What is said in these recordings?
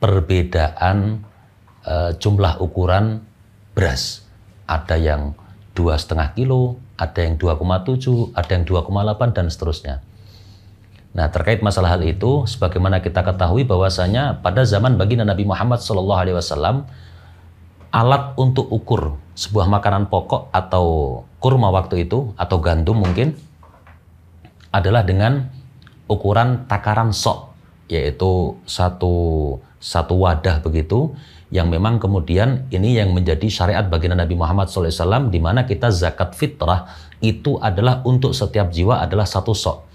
perbedaan jumlah ukuran beras. Ada yang 2,5 kilo, ada yang 2,7, ada yang 2,8 dan seterusnya. Nah, terkait masalah hal itu, sebagaimana kita ketahui bahwasanya pada zaman baginda Nabi Muhammad SAW, alat untuk ukur sebuah makanan pokok atau kurma waktu itu, atau gandum mungkin, adalah dengan ukuran takaran sok, yaitu satu wadah begitu, yang memang kemudian ini yang menjadi syariat baginda Nabi Muhammad SAW, di mana kita zakat fitrah itu adalah untuk setiap jiwa adalah 1 sok.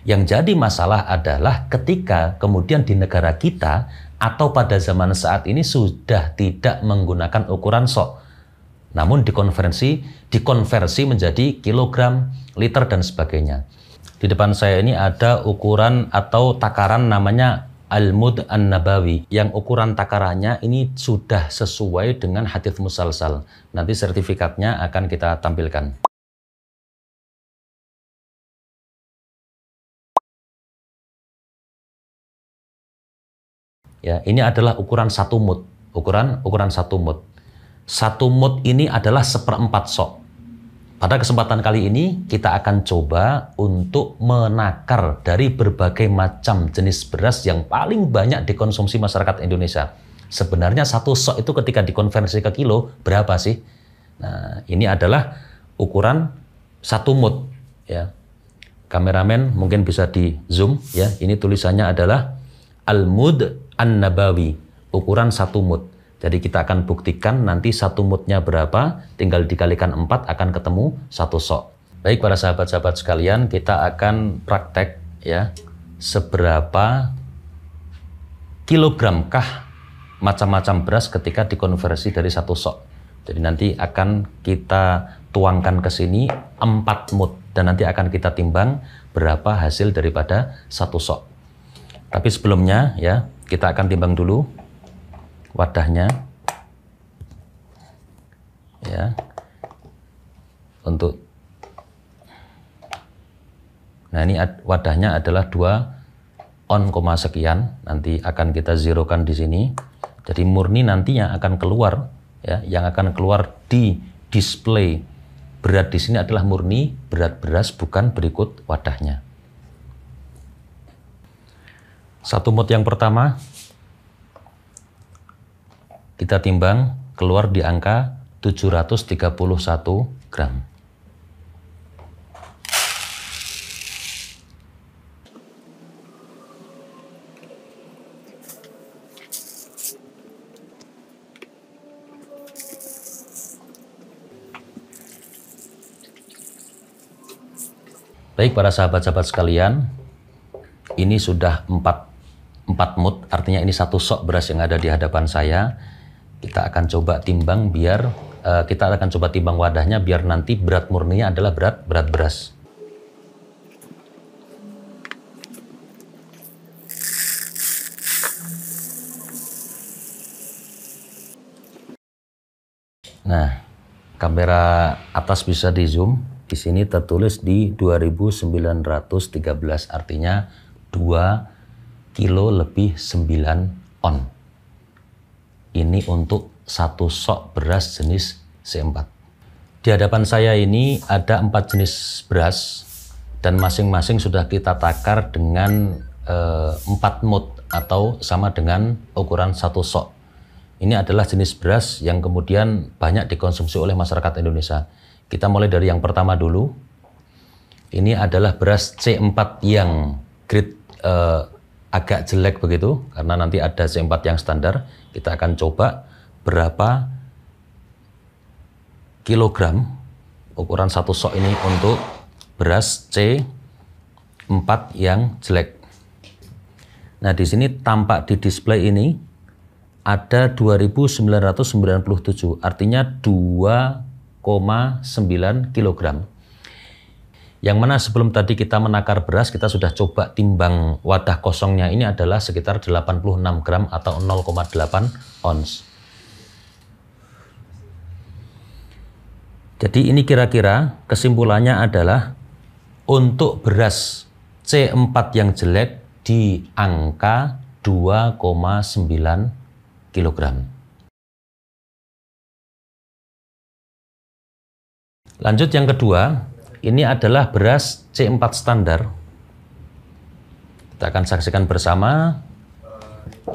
Yang jadi masalah adalah ketika kemudian di negara kita atau pada zaman saat ini sudah tidak menggunakan ukuran sok, namun dikonversi menjadi kilogram, liter dan sebagainya. Di depan saya ini ada ukuran atau takaran namanya Al-Mud An-Nabawi, yang ukuran takarannya ini sudah sesuai dengan hadits musalsal. Nanti sertifikatnya akan kita tampilkan. Ya, ini adalah ukuran 1 mud. Ukuran 1 mud. 1 mud ini adalah 1/4 sok. Pada kesempatan kali ini kita akan coba untuk menakar dari berbagai macam jenis beras yang paling banyak dikonsumsi masyarakat Indonesia. Sebenarnya 1 sok itu ketika dikonversi ke kilo berapa sih? Nah, ini adalah ukuran 1 mud ya. Kameramen mungkin bisa di zoom ya. Ini tulisannya adalah Al-Mud An-Nabawi, ukuran 1 mud. Jadi kita akan buktikan nanti 1 mudnya berapa, tinggal dikalikan 4 akan ketemu 1 sok. Baik para sahabat-sahabat sekalian, kita akan praktek ya, seberapa kilogramkah macam-macam beras ketika dikonversi dari 1 sok. Jadi nanti akan kita tuangkan ke sini 4 mud dan nanti akan kita timbang berapa hasil daripada 1 sok. Tapi sebelumnya ya, kita akan timbang dulu wadahnya ya, untuk nah ini wadahnya adalah 2 on, sekian, nanti akan kita zerokan di sini. Jadi murni nantinya akan keluar ya, yang akan keluar di display berat di sini adalah murni berat beras, bukan berikut wadahnya. 1 mud yang pertama kita timbang keluar di angka 731 gram. Baik para sahabat-sahabat sekalian, ini sudah 4 mud, artinya ini 1 sok beras yang ada di hadapan saya. Kita akan coba timbang biar kita akan coba timbang wadahnya biar nanti berat murninya adalah berat beras. Nah, kamera atas bisa di zoom. Di sini tertulis di 2913, artinya 2 kilo lebih 9 on. Ini untuk 1 sok beras jenis C4. Di hadapan saya ini ada 4 jenis beras dan masing-masing sudah kita takar dengan 4 mud atau sama dengan ukuran 1 sok. Ini adalah jenis beras yang kemudian banyak dikonsumsi oleh masyarakat Indonesia. Kita mulai dari yang pertama dulu. Ini adalah beras C4 yang grade agak jelek begitu, karena nanti ada C4 yang standar. Kita akan coba berapa kilogram ukuran 1 sok ini untuk beras C4 yang jelek. Nah, di sini tampak di display ini ada 2997, artinya 2,9 kilogram. Yang mana sebelum tadi kita menakar beras, kita sudah coba timbang wadah kosongnya, ini adalah sekitar 86 gram atau 0,8 ons. Jadi ini kira-kira kesimpulannya adalah untuk beras C4 yang jelek di angka 2,9 kilogram. Lanjut yang kedua, ini adalah beras C4 standar. Kita akan saksikan bersama.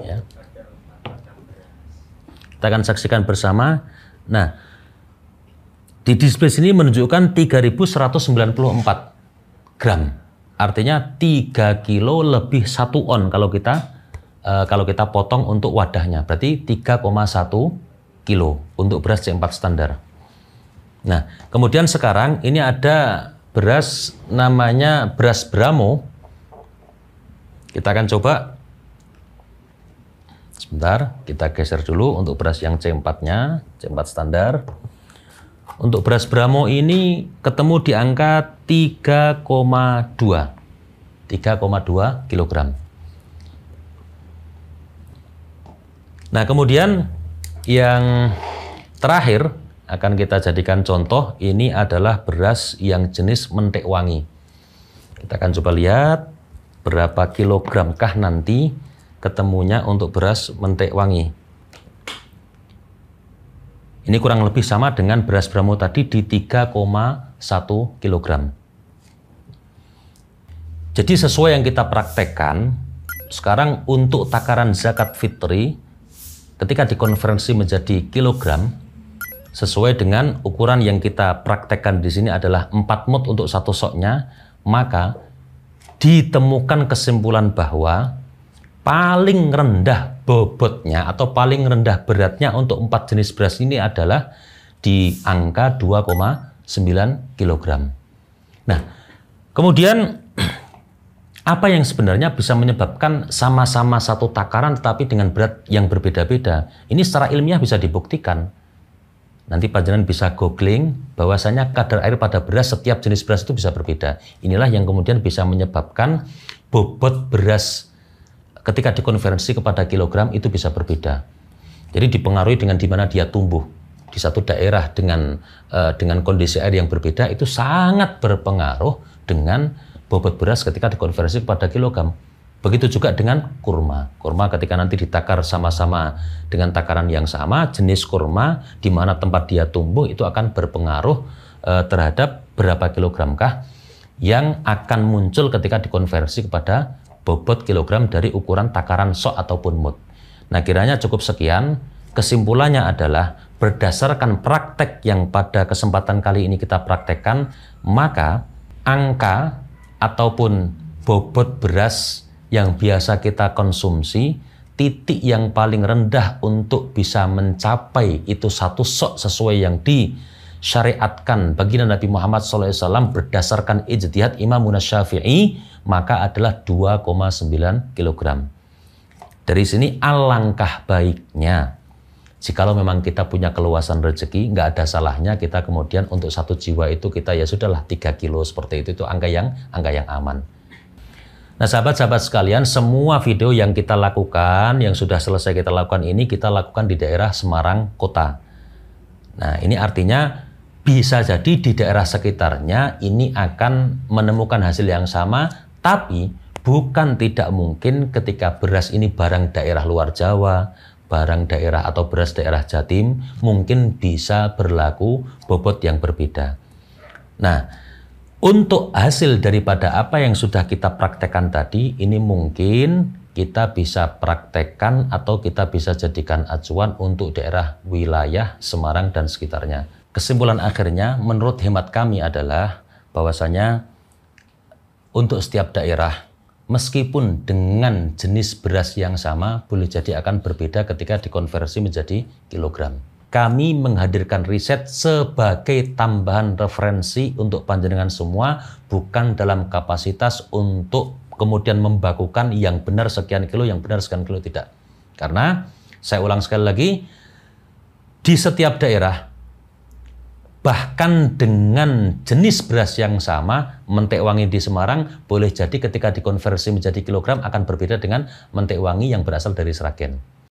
Ya. Kita akan saksikan bersama. Nah, di display sini menunjukkan 3.194 gram. Artinya 3 kilo lebih 1 on kalau kita potong untuk wadahnya. Berarti 3,1 kilo untuk beras C4 standar. Nah, kemudian sekarang ini ada beras namanya beras Bramo. Kita akan coba. Sebentar, kita geser dulu untuk beras yang C4-nya, C4 standar. Untuk beras Bramo ini ketemu di angka 3,2 kilogram. Nah, kemudian yang terakhir akan kita jadikan contoh, ini adalah beras yang jenis mentek wangi. Kita akan coba lihat berapa kilogramkah nanti ketemunya untuk beras mentek wangi. Ini kurang lebih sama dengan beras Bramo tadi di 3,1 kilogram. Jadi sesuai yang kita praktekkan, sekarang untuk takaran zakat fitri, ketika dikonversi menjadi kilogram, sesuai dengan ukuran yang kita praktekkan di sini adalah 4 mut untuk satu soknya, maka ditemukan kesimpulan bahwa paling rendah bobotnya atau paling rendah beratnya untuk 4 jenis beras ini adalah di angka 2,9 kilogram. Nah, kemudian apa yang sebenarnya bisa menyebabkan sama-sama satu takaran tetapi dengan berat yang berbeda-beda? Ini secara ilmiah bisa dibuktikan. Nanti panjenengan bisa googling bahwasanya kadar air pada beras setiap jenis beras itu bisa berbeda. Inilah yang kemudian bisa menyebabkan bobot beras ketika dikonversi kepada kilogram itu bisa berbeda. Jadi dipengaruhi dengan di mana dia tumbuh. Di satu daerah dengan kondisi air yang berbeda itu sangat berpengaruh dengan bobot beras ketika dikonversi kepada kilogram. Begitu juga dengan kurma. Kurma ketika nanti ditakar sama-sama dengan takaran yang sama, jenis kurma di mana tempat dia tumbuh itu akan berpengaruh terhadap berapa kilogramkah yang akan muncul ketika dikonversi kepada bobot kilogram dari ukuran takaran sok ataupun mut. Nah, kiranya cukup sekian. Kesimpulannya adalah berdasarkan praktek yang pada kesempatan kali ini kita praktekkan, maka angka ataupun bobot beras yang biasa kita konsumsi, titik yang paling rendah untuk bisa mencapai itu satu sok sesuai yang disyariatkan baginda Nabi Muhammad SAW berdasarkan ijtihad Imam Syafi'i, maka adalah 2,9 kilogram. Dari sini alangkah baiknya, jikalau memang kita punya keluasan rezeki, nggak ada salahnya kita kemudian untuk satu jiwa itu kita ya sudahlah 3 kilo seperti itu angka yang aman. Nah, sahabat-sahabat sekalian, semua video yang kita lakukan, yang sudah selesai kita lakukan ini, kita lakukan di daerah Semarang Kota. Nah, ini artinya bisa jadi di daerah sekitarnya ini akan menemukan hasil yang sama, tapi bukan tidak mungkin ketika beras ini barang daerah luar Jawa, barang daerah atau beras daerah Jatim, mungkin bisa berlaku bobot yang berbeda. Nah, untuk hasil daripada apa yang sudah kita praktekkan tadi, ini mungkin kita bisa praktekkan atau kita bisa jadikan acuan untuk daerah wilayah Semarang dan sekitarnya. Kesimpulan akhirnya menurut hemat kami adalah bahwasanya untuk setiap daerah, meskipun dengan jenis beras yang sama, boleh jadi akan berbeda ketika dikonversi menjadi kilogram. Kami menghadirkan riset sebagai tambahan referensi untuk panjenengan semua, bukan dalam kapasitas untuk kemudian membakukan yang benar sekian kilo, yang benar sekian kilo, tidak. Karena, saya ulang sekali lagi, di setiap daerah, bahkan dengan jenis beras yang sama, mentek wangi di Semarang boleh jadi ketika dikonversi menjadi kilogram akan berbeda dengan mentek wangi yang berasal dari Sragen.